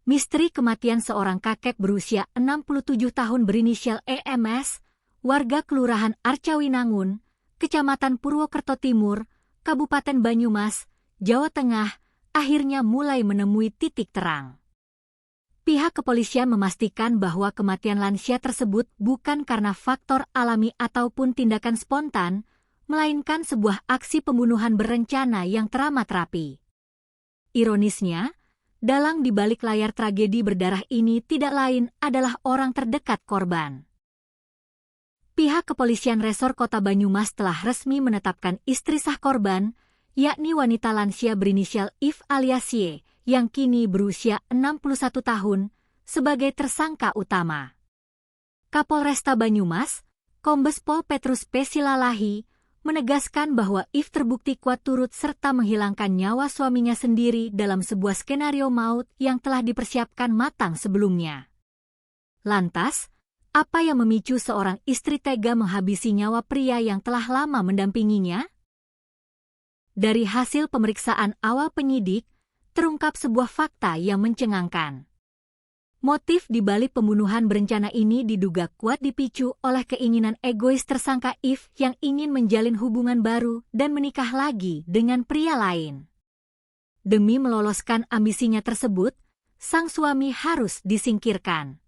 Misteri kematian seorang kakek berusia 67 tahun berinisial EMS, warga Kelurahan Arcawinangun, Kecamatan Purwokerto Timur, Kabupaten Banyumas, Jawa Tengah, akhirnya mulai menemui titik terang. Pihak kepolisian memastikan bahwa kematian lansia tersebut bukan karena faktor alami ataupun tindakan spontan, melainkan sebuah aksi pembunuhan berencana yang teramat rapi. Ironisnya, dalang di balik layar tragedi berdarah ini tidak lain adalah orang terdekat korban. Pihak kepolisian Resor Kota Banyumas telah resmi menetapkan istri sah korban, yakni wanita lansia berinisial If alias Y, yang kini berusia 61 tahun, sebagai tersangka utama. Kapolresta Banyumas, Kombes Pol Petrus P. Silalahi, menegaskan bahwa If terbukti kuat turut serta menghilangkan nyawa suaminya sendiri dalam sebuah skenario maut yang telah dipersiapkan matang sebelumnya. Lantas, apa yang memicu seorang istri tega menghabisi nyawa pria yang telah lama mendampinginya? Dari hasil pemeriksaan awal penyidik, terungkap sebuah fakta yang mencengangkan. Motif di balik pembunuhan berencana ini diduga kuat dipicu oleh keinginan egois tersangka If yang ingin menjalin hubungan baru dan menikah lagi dengan pria lain. Demi meloloskan ambisinya tersebut, sang suami harus disingkirkan.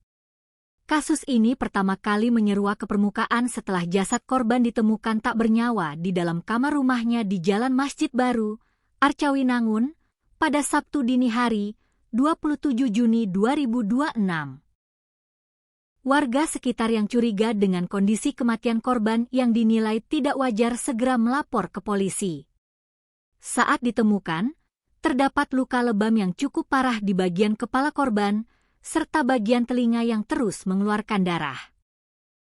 Kasus ini pertama kali menyeruak ke permukaan setelah jasad korban ditemukan tak bernyawa di dalam kamar rumahnya di Jalan Masjid Baru, Arcawinangun, pada Sabtu dini hari, 27 Juni 2026. Warga sekitar yang curiga dengan kondisi kematian korban yang dinilai tidak wajar segera melapor ke polisi. Saat ditemukan, terdapat luka lebam yang cukup parah di bagian kepala korban, serta bagian telinga yang terus mengeluarkan darah.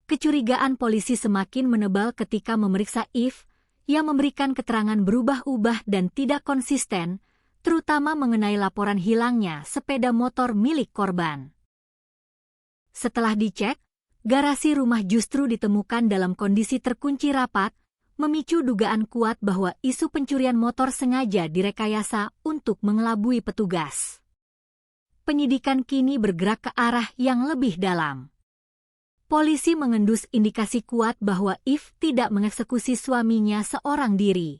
Kecurigaan polisi semakin menebal ketika memeriksa If, yang memberikan keterangan berubah-ubah dan tidak konsisten, terutama mengenai laporan hilangnya sepeda motor milik korban. Setelah dicek, garasi rumah justru ditemukan dalam kondisi terkunci rapat, memicu dugaan kuat bahwa isu pencurian motor sengaja direkayasa untuk mengelabui petugas. Penyidikan kini bergerak ke arah yang lebih dalam. Polisi mengendus indikasi kuat bahwa If tidak mengeksekusi suaminya seorang diri.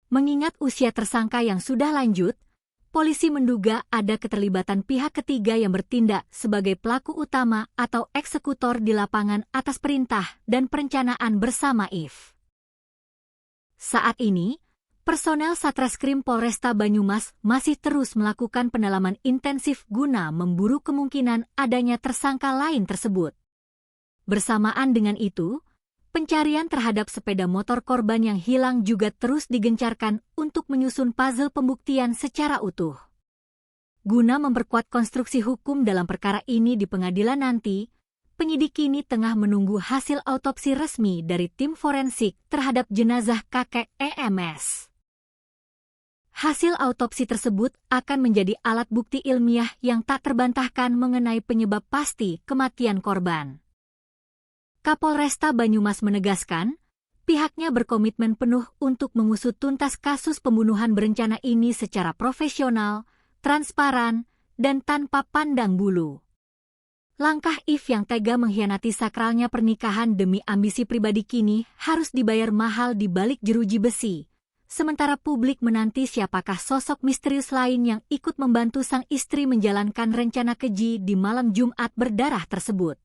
Mengingat usia tersangka yang sudah lanjut, polisi menduga ada keterlibatan pihak ketiga yang bertindak sebagai pelaku utama atau eksekutor di lapangan atas perintah dan perencanaan bersama If. Saat ini, personel Satreskrim Polresta Banyumas masih terus melakukan pendalaman intensif guna memburu kemungkinan adanya tersangka lain tersebut. Bersamaan dengan itu, pencarian terhadap sepeda motor korban yang hilang juga terus digencarkan untuk menyusun puzzle pembuktian secara utuh. Guna memperkuat konstruksi hukum dalam perkara ini di pengadilan nanti, penyidik kini tengah menunggu hasil autopsi resmi dari tim forensik terhadap jenazah kakek EMS. Hasil autopsi tersebut akan menjadi alat bukti ilmiah yang tak terbantahkan mengenai penyebab pasti kematian korban. Kapolresta Banyumas menegaskan, pihaknya berkomitmen penuh untuk mengusut tuntas kasus pembunuhan berencana ini secara profesional, transparan, dan tanpa pandang bulu. Langkah If yang tega mengkhianati sakralnya pernikahan demi ambisi pribadi kini harus dibayar mahal di balik jeruji besi, sementara publik menanti siapakah sosok misterius lain yang ikut membantu sang istri menjalankan rencana keji di malam Jumat berdarah tersebut.